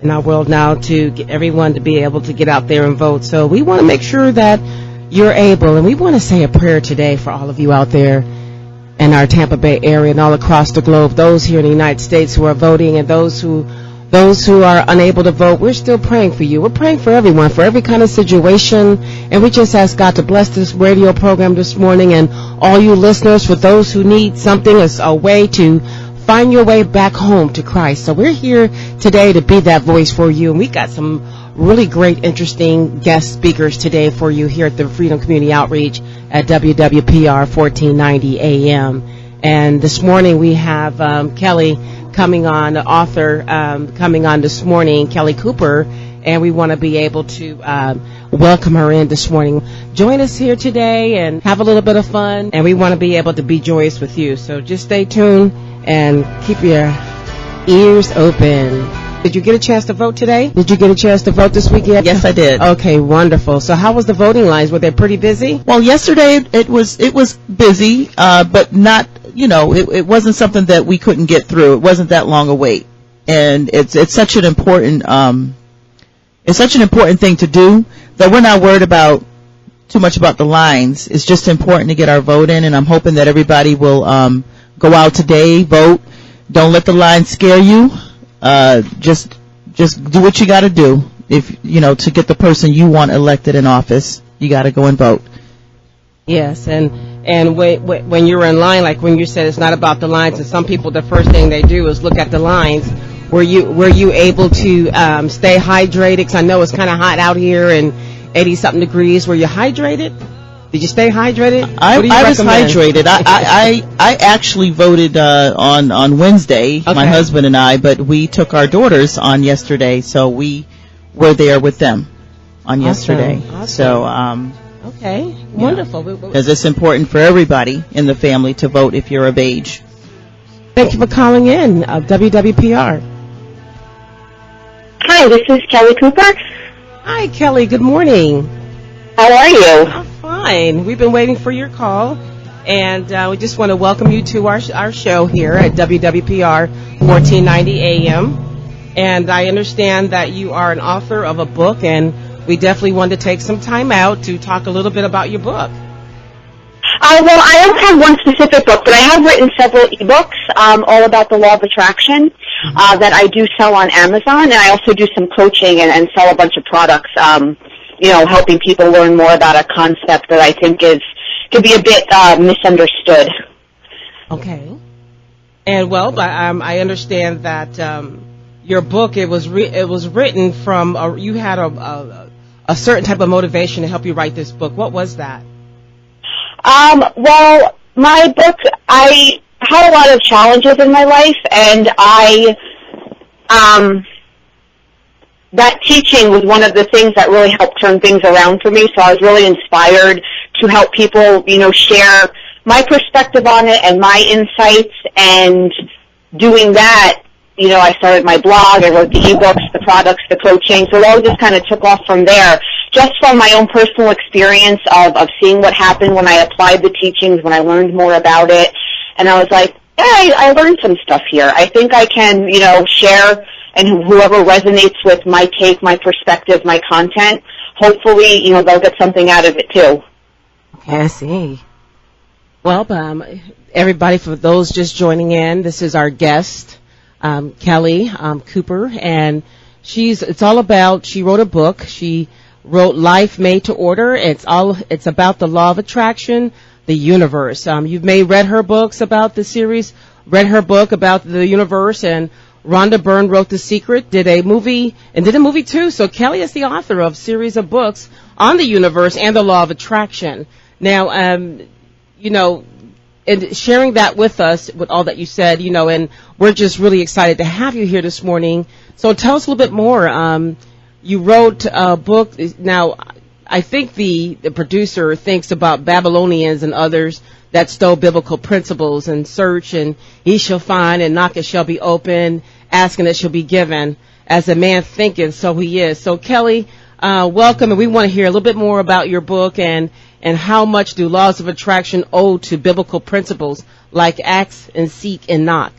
in our world now to get everyone to be able to get out there and vote. So we want to make sure that you're able, and we want to say a prayer today for all of you out there in our Tampa Bay area and all across the globe, those here in the United States who are voting and those who are unable to vote. We're still praying for you. We're praying for everyone, for every kind of situation, and we just ask God to bless this radio program this morning and all you listeners, for those who need something as a way to find your way back home to Christ. So we're here today to be that voice for you, and we got some really great, interesting guest speakers today for you here at the Freedom Community Outreach at WWPR 1490 AM. And this morning we have Kelly coming on, the author coming on this morning, Kelly Cooper, and we want to be able to welcome her in this morning. Join us here today and have a little bit of fun, and we want to be able to be joyous with you. So just stay tuned and keep your ears open. Did you get a chance to vote today? Did you get a chance to vote this weekend? Yes, I did. Okay, wonderful. So how was the voting lines? Were they pretty busy? Well, yesterday it was busy, but not, it wasn't something that we couldn't get through. It wasn't that long a wait. And it's such an important thing to do that we're not worried about too much about the lines. It's just important to get our vote in, and I'm hoping that everybody will go out today, vote. Don't let the line scare you. Just do what you got to do. If to get the person you want elected in office, you got to go and vote. Yes, and when you're in line, like when you said it's not about the lines, and some people the first thing they do is look at the lines. Were you able to stay hydrated? Because I know it's kind of hot out here and 80-something degrees. Were you hydrated? Did you stay hydrated? I was hydrated. I actually voted on Wednesday, okay. My husband and I, but we took our daughters on yesterday, so we were there with them on yesterday. Awesome. So, okay, wonderful. Because it's important for everybody in the family to vote if you're of age. Thank you for calling in, WWPR. Hi, this is Kelly Cooper. Hi, Kelly. Good morning. How are you? I'm fine. We've been waiting for your call, and we just want to welcome you to our show here at WWPR 1490 AM. And I understand that you are an author of a book, and we definitely want to take some time out to talk a little bit about your book. Well, I don't have one specific book, but I have written several ebooks all about the law of attraction that I do sell on Amazon, and I also do some coaching and sell a bunch of products. Helping people learn more about a concept that I think could be a bit misunderstood. Okay. And I understand that your book, it was written from you had a certain type of motivation to help you write this book. What was that? Well, my book, I had a lot of challenges in my life, and that teaching was one of the things that really helped turn things around for me. So I was really inspired to help people, share my perspective on it and my insights. And doing that, I started my blog, I wrote the ebooks, the products, the coaching. So it all just kind of took off from there, just from my own personal experience of seeing what happened when I applied the teachings, when I learned more about it. And I was like, hey, I learned some stuff here. I think I can, share, and whoever resonates with my take, my perspective, my content, hopefully, they'll get something out of it too. Okay, I see. Well, everybody, for those just joining in, this is our guest, Kelly Cooper, and she wrote a book. She wrote Life Made to Order. It's about the law of attraction, the universe. You've read her books about the series, read her book about the universe, and Rhonda Byrne wrote The Secret, did a movie too. So Kelly is the author of a series of books on the universe and the law of attraction. Now, and sharing that with us, with all that you said, and we're just really excited to have you here this morning. So tell us a little bit more. You wrote a book. Now, I think the producer thinks about Babylonians and others that stole biblical principles and search, and ye shall find, and knock, it shall be open, ask, and it shall be given. As a man thinketh, so he is. So Kelly, welcome, and we want to hear a little bit more about your book and how much do laws of attraction owe to biblical principles like ask and seek and knock.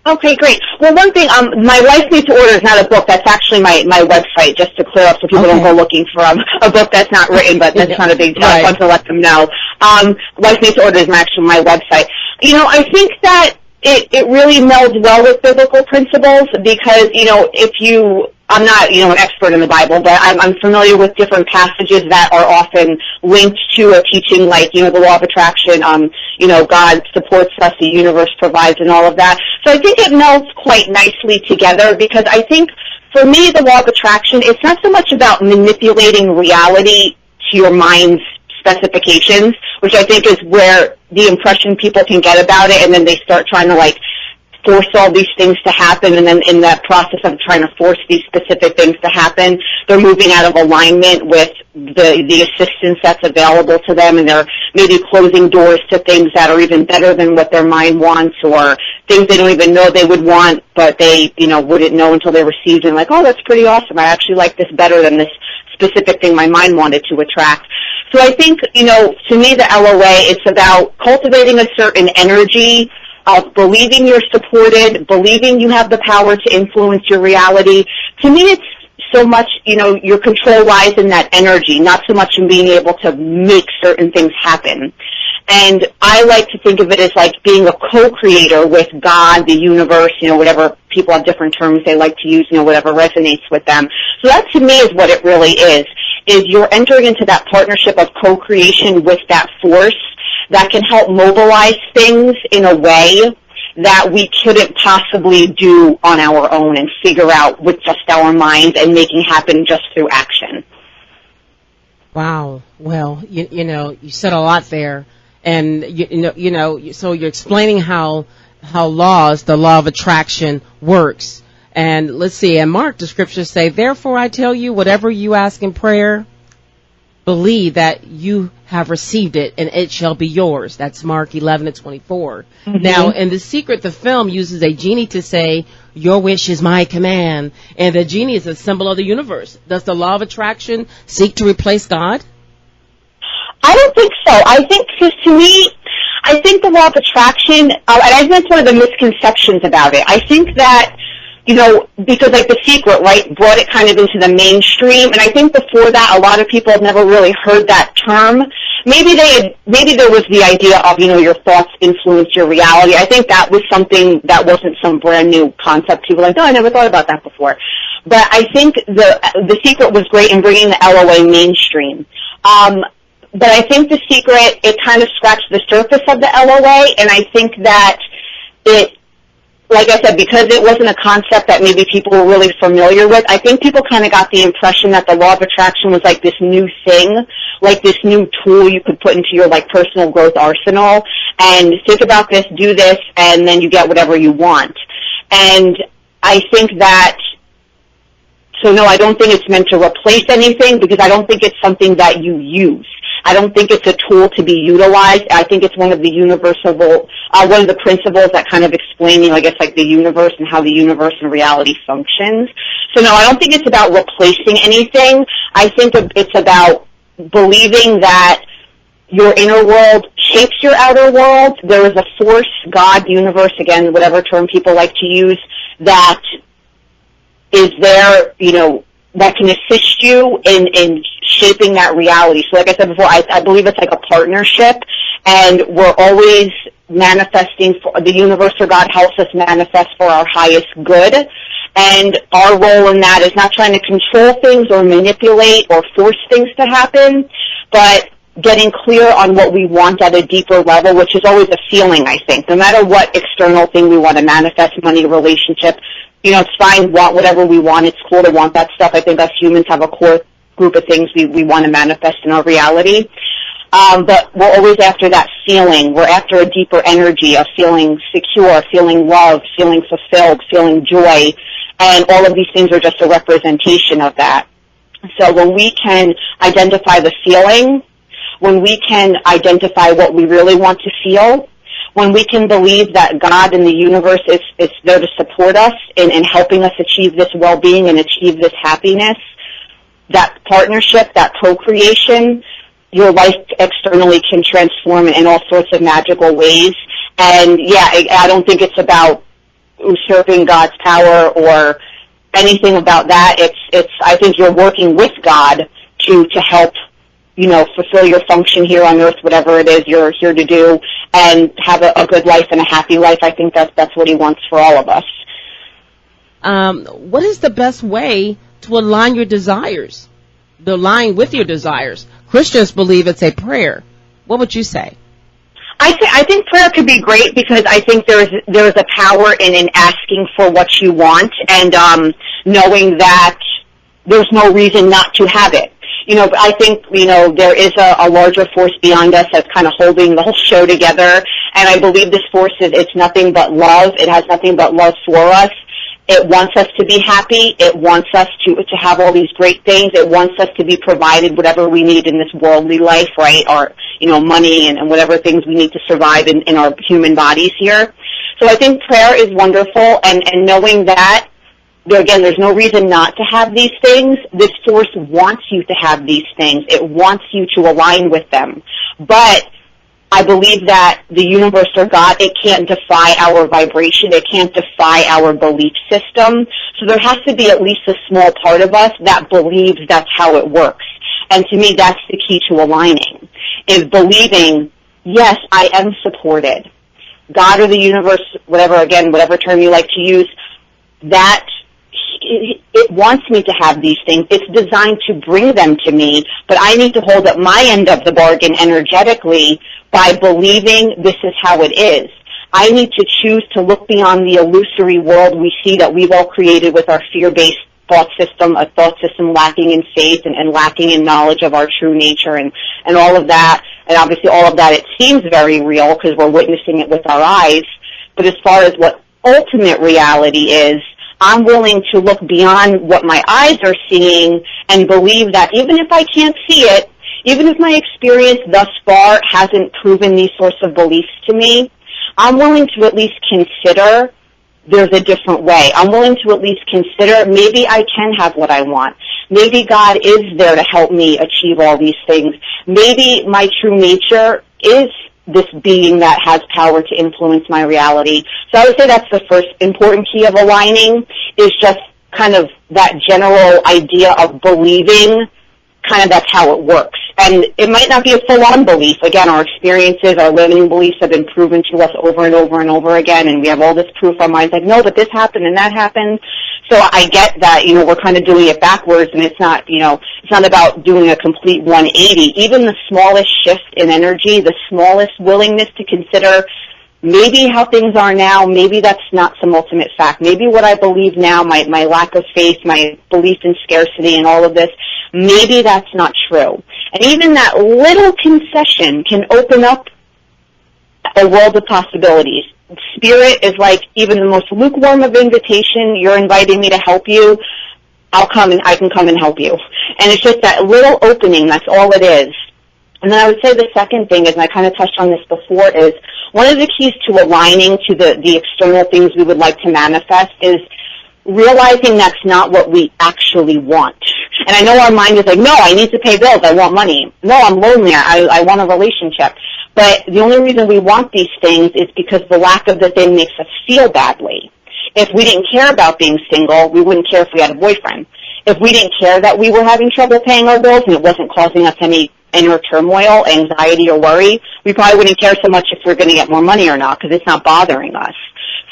Okay, great. Well, one thing, my Life Needs to Order is not a book. That's actually my website, just to clear up so people don't go looking for a book that's not written, but that's not a big deal. I want to let them know. Life Needs to Order is actually my website. I think that it really melds well with biblical principles because, I'm not, an expert in the Bible, but I'm familiar with different passages that are often linked to a teaching like, the law of attraction, God supports us, the universe provides, and all of that. So I think it melds quite nicely together because I think, for me, the law of attraction, it's not so much about manipulating reality to your mind's specifications, which I think is where the impression people can get about it, and then they start trying to, force all these things to happen, and then in that process of trying to force these specific things to happen, they're moving out of alignment with the assistance that's available to them, and they're maybe closing doors to things that are even better than what their mind wants, or things they don't even know they would want, but they, wouldn't know until they received it, oh, that's pretty awesome. I actually like this better than this specific thing my mind wanted to attract. So I think, to me, the LOA, it's about cultivating a certain energy of believing you're supported, believing you have the power to influence your reality. To me, it's so much, your control lies in that energy, not so much in being able to make certain things happen. And I like to think of it as like being a co-creator with God, the universe, whatever, people have different terms they like to use, whatever resonates with them. So that to me is what it really is you're entering into that partnership of co-creation with that force that can help mobilize things in a way that we couldn't possibly do on our own and figure out with just our minds and making happen just through action. Wow. Well, you said a lot there. And, so you're explaining how the law of attraction works. And let's see, and Mark, the scriptures say, therefore I tell you, whatever you ask in prayer, believe that you have received it and it shall be yours. That's Mark 11:24. Mm-hmm. Now, in The Secret, the film uses a genie to say, your wish is my command. And the genie is a symbol of the universe. Does the law of attraction seek to replace God? I don't think so. I think, because to me, I think the law of attraction, and I think that's one of the misconceptions about it. I think that, because The Secret, right, brought it kind of into the mainstream, and I think before that, a lot of people have never really heard that term. Maybe there was the idea of, your thoughts influence your reality. I think that was something that wasn't some brand new concept. People were like, oh, I never thought about that before. But I think the Secret was great in bringing the LOA mainstream. But I think The Secret, it kind of scratched the surface of the LOA, and I think that it, like I said, because it wasn't a concept that maybe people were really familiar with, I think people kind of got the impression that the law of attraction was like this new thing, like this new tool you could put into your personal growth arsenal, and think about this, do this, and then you get whatever you want. And I think that, so no, I don't think it's meant to replace anything, because I don't think it's something that you use. I don't think it's a tool to be utilized. I think it's one of the one of the principles that kind of explain, the universe and how the universe and reality functions. So no, I don't think it's about replacing anything. I think it's about believing that your inner world shapes your outer world. There is a force, God, universe, again, whatever term people like to use, that is there, that can assist you in shaping that reality. So like I said before, I believe it's like a partnership, and we're always manifesting for the universe, or God helps us manifest for our highest good. And our role in that is not trying to control things or manipulate or force things to happen, but getting clear on what we want at a deeper level, which is always a feeling, I think. No matter what external thing we want to manifest, money, relationship, it's fine, want whatever we want. It's cool to want that stuff. I think us humans have a core group of things we want to manifest in our reality. But we're always after that feeling. We're after a deeper energy of feeling secure, feeling loved, feeling fulfilled, feeling joy. And all of these things are just a representation of that. So when we can identify the feeling, when we can identify what we really want to feel, when we can believe that God and the universe is there to support us in helping us achieve this well-being and achieve this happiness, that partnership, that co-creation, your life externally can transform in all sorts of magical ways. And yeah, I don't think it's about usurping God's power or anything about that. I think you're working with God to help, fulfill your function here on earth, whatever it is you're here to do, and have a good life and a happy life. I think that's what he wants for all of us. What is the best way to align your desires? The align with your desires. Christians believe it's a prayer. What would you say? I think prayer could be great because I think there is a power in asking for what you want and knowing that there's no reason not to have it. But I think, there is a larger force beyond us that's kind of holding the whole show together. And I believe this force it's nothing but love. It has nothing but love for us. It wants us to be happy. It wants us to have all these great things. It wants us to be provided whatever we need in this worldly life, right? Our, money and whatever things we need to survive in our human bodies here. So I think prayer is wonderful, and knowing that, again, there's no reason not to have these things. This force wants you to have these things. It wants you to align with them. But I believe that the universe or God, it can't defy our vibration. It can't defy our belief system. So there has to be at least a small part of us that believes that's how it works. And to me, that's the key to aligning, is believing, yes, I am supported. God or the universe, whatever term you like to use, that it wants me to have these things. It's designed to bring them to me, but I need to hold up my end of the bargain energetically by believing this is how it is. I need to choose to look beyond the illusory world we see that we've all created with our fear-based thought system, a thought system lacking in faith and lacking in knowledge of our true nature and all of that. And obviously all of that, it seems very real because we're witnessing it with our eyes. But as far as what ultimate reality is, I'm willing to look beyond what my eyes are seeing and believe that even if I can't see it, even if my experience thus far hasn't proven these sorts of beliefs to me, I'm willing to at least consider there's a different way. I'm willing to at least consider maybe I can have what I want. Maybe God is there to help me achieve all these things. Maybe my true nature is this being that has power to influence my reality. So I would say that's the first important key of aligning, is just kind of that general idea of believing kind of that's how it works. And it might not be a full-on belief. Again, our experiences, our limiting beliefs have been proven to us over and over and over again, and we have all this proof. Our mind's like, no, but this happened and that happened. So I get that, we're kind of doing it backwards, and it's not, it's not about doing a complete 180. Even the smallest shift in energy, the smallest willingness to consider maybe how things are now, maybe that's not some ultimate fact. Maybe what I believe now, my lack of faith, my belief in scarcity and all of this, maybe that's not true. And even that little concession can open up a world of possibilities. Spirit is like even the most lukewarm of invitation. You're inviting me to help you. I can come and help you. And it's just that little opening, that's all it is. And then I would say the second thing is, and I kind of touched on this before, is one of the keys to aligning to the external things we would like to manifest is realizing that's not what we actually want. And I know our mind is like, no, I need to pay bills, I want money. No, I'm lonely, I want a relationship. But the only reason we want these things is because the lack of the thing makes us feel badly. If we didn't care about being single, we wouldn't care if we had a boyfriend. If we didn't care that we were having trouble paying our bills and it wasn't causing us any inner turmoil, anxiety, or worry, we probably wouldn't care so much if we're going to get more money or not because it's not bothering us.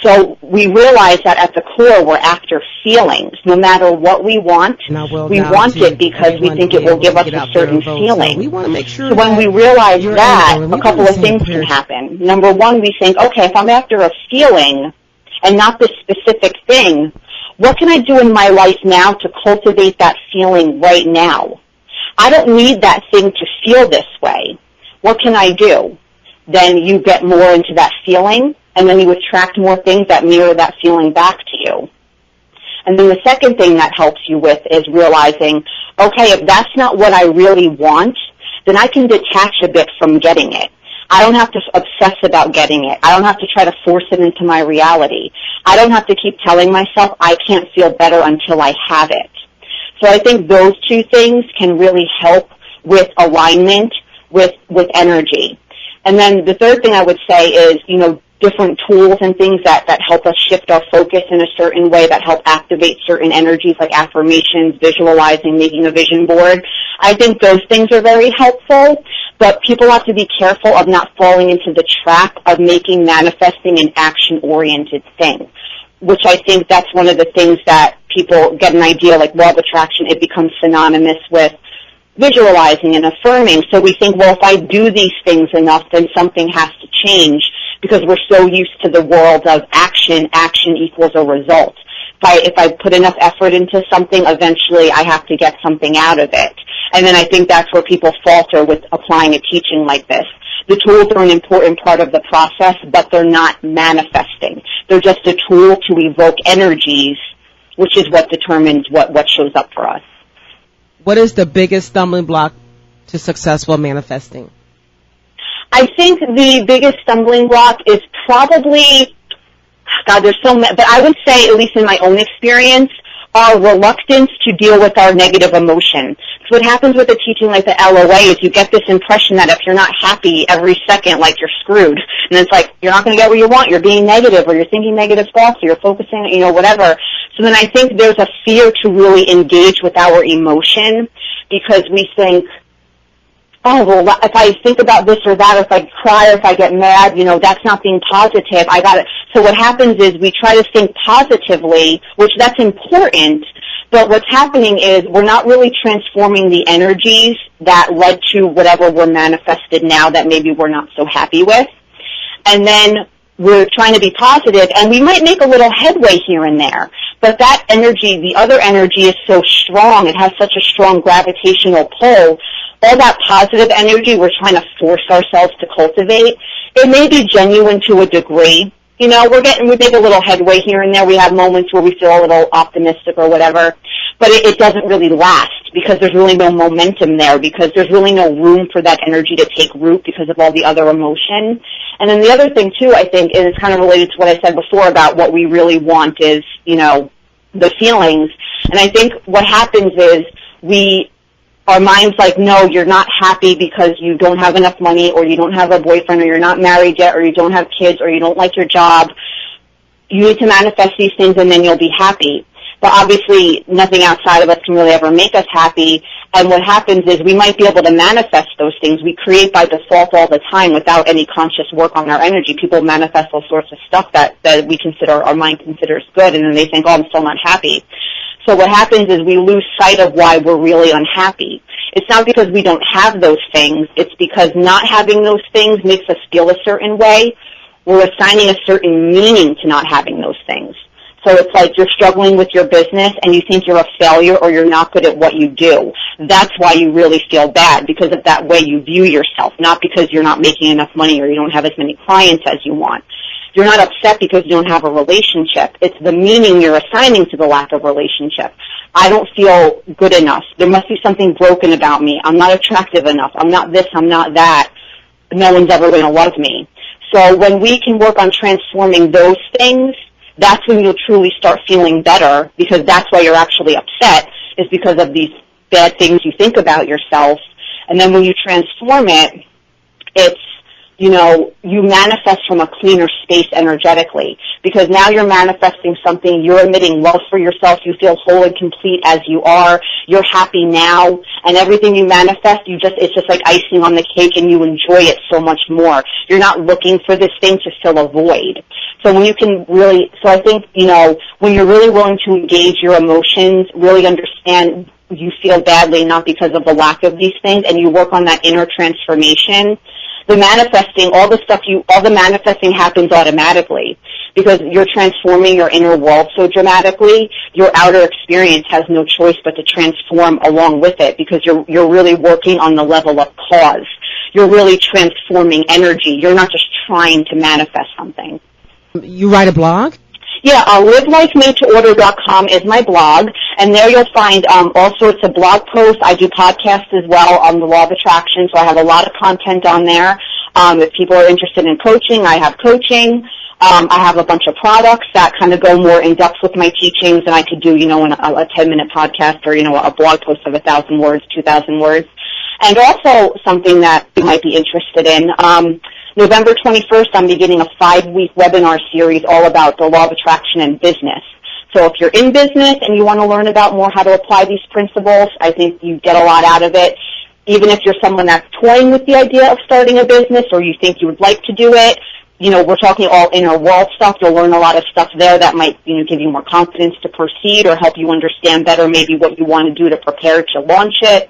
So we realize that at the core we're after feelings. No matter what we want, we want it because we think it will give us a certain feeling. So we want to make sure so when we realize that, a couple of things can happen. Number one, we think, okay, if I'm after a feeling and not this specific thing, what can I do in my life now to cultivate that feeling right now? I don't need that thing to feel this way. What can I do? Then you get more into that feeling, and then you attract more things that mirror that feeling back to you. And then the second thing that helps you with is realizing, okay, if that's not what I really want, then I can detach a bit from getting it. I don't have to obsess about getting it. I don't have to try to force it into my reality. I don't have to keep telling myself I can't feel better until I have it. So I think those two things can really help with alignment, with energy. And then the third thing I would say is, different tools and things that help us shift our focus in a certain way, that help activate certain energies like affirmations, visualizing, making a vision board. I think those things are very helpful, but people have to be careful of not falling into the trap of making manifesting an action-oriented thing, which I think that's one of the things that people get an idea, like law of attraction, it becomes synonymous with visualizing and affirming. So we think, well, if I do these things enough, then something has to change, because we're so used to the world of action equals a result. If I put enough effort into something, eventually I have to get something out of it. And then I think that's where people falter with applying a teaching like this. The tools are an important part of the process, but they're not manifesting. They're just a tool to evoke energies, which is what determines what shows up for us. What is the biggest stumbling block to successful manifesting? I think the biggest stumbling block is probably, God, there's so many, but I would say, at least in my own experience, our reluctance to deal with our negative emotion. So what happens with a teaching like the LOA is you get this impression that if you're not happy every second, like you're screwed. And it's like, you're not going to get what you want. You're being negative, or you're thinking negative thoughts, or you're focusing, whatever. So then I think there's a fear to really engage with our emotion, because we think, oh, well, if I think about this or that, or if I cry, or if I get mad, that's not being positive. I got it. So what happens is we try to think positively, which that's important, but what's happening is we're not really transforming the energies that led to whatever we're manifested now that maybe we're not so happy with. And then we're trying to be positive, and we might make a little headway here and there, but that energy, the other energy, is so strong. It has such a strong gravitational pull. All that positive energy we're trying to force ourselves to cultivate, it may be genuine to a degree. We make a little headway here and there. We have moments where we feel a little optimistic or whatever, but it doesn't really last, because there's really no momentum there, because there's really no room for that energy to take root because of all the other emotion. And then the other thing, too, I think, is kind of related to what I said before about what we really want is, the feelings. And I think what happens is our mind's like, no, you're not happy because you don't have enough money, or you don't have a boyfriend, or you're not married yet, or you don't have kids, or you don't like your job. You need to manifest these things, and then you'll be happy. But obviously, nothing outside of us can really ever make us happy. And what happens is we might be able to manifest those things. We create by default all the time without any conscious work on our energy. People manifest all sorts of stuff that we consider, our mind considers good, and then they think, oh, I'm still not happy. So what happens is we lose sight of why we're really unhappy. It's not because we don't have those things. It's because not having those things makes us feel a certain way. We're assigning a certain meaning to not having those things. So it's like you're struggling with your business and you think you're a failure or you're not good at what you do. That's why you really feel bad, because of that way you view yourself, not because you're not making enough money or you don't have as many clients as you want. You're not upset because you don't have a relationship. It's the meaning you're assigning to the lack of relationship. I don't feel good enough. There must be something broken about me. I'm not attractive enough. I'm not this. I'm not that. No one's ever going to love me. So when we can work on transforming those things, that's when you'll truly start feeling better, because that's why you're actually upset, is because of these bad things you think about yourself. And then when you transform it, it's, you manifest from a cleaner space energetically, because now you're manifesting something, you're emitting love for yourself, you feel whole and complete as you are, you're happy now, and everything you manifest, it's just like icing on the cake, and you enjoy it so much more. You're not looking for this thing to fill a void. So when you can really, I think, when you're really willing to engage your emotions, really understand you feel badly not because of the lack of these things, and you work on that inner transformation, the manifesting, all the manifesting happens automatically, because you're transforming your inner world so dramatically. Your outer experience has no choice but to transform along with it, because you're really working on the level of cause. You're really transforming energy. You're not just trying to manifest something. You write a blog? Yeah, livelifemadeToOrder.com is my blog, and there you'll find all sorts of blog posts. I do podcasts as well on the law of attraction, so I have a lot of content on there. If people are interested in coaching, I have coaching. I have a bunch of products that kind of go more in depth with my teachings than I could do, in a 10-minute podcast or, a blog post of 1,000 words, 2,000 words. And also something that you might be interested in, November 21st, I'm beginning a 5-week webinar series all about the law of attraction and business. So if you're in business and you want to learn about more how to apply these principles, I think you get a lot out of it. Even if you're someone that's toying with the idea of starting a business or you think you would like to do it, we're talking all inner world stuff. You'll learn a lot of stuff there that might, give you more confidence to proceed or help you understand better maybe what you want to do to prepare to launch it.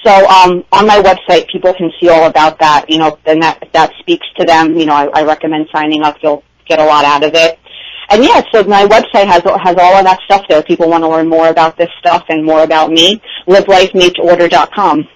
So on my website, people can see all about that, and that speaks to them. I recommend signing up. You'll get a lot out of it. And yeah, so my website has all of that stuff there. People want to learn more about this stuff and more about me. LiveLifeMadeToOrder.com.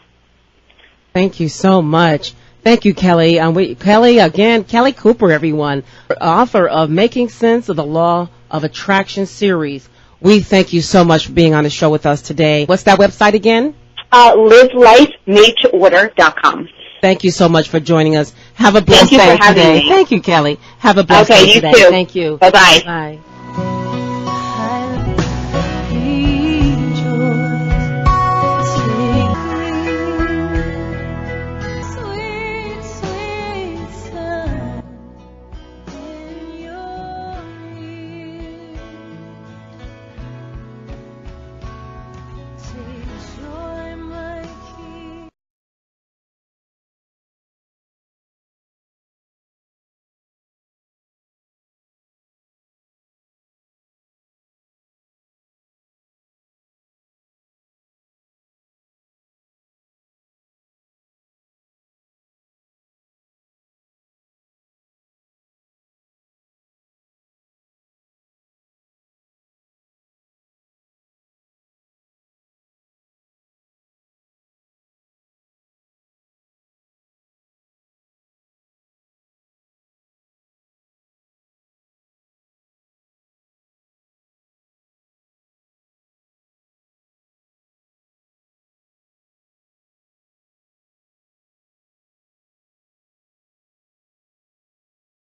Thank you so much. Thank you, Kelly. Kelly Cooper, everyone, author of Making Sense of the Law of Attraction series. We thank you so much for being on the show with us today. What's that website again? LiveLifeMadeToOrder.com. Thank you so much for joining us. Have a blessed day today. Thank you for having me. Thank you, Kelly. Have a blessed day today. Okay, you too. Thank you. Bye-bye. Bye.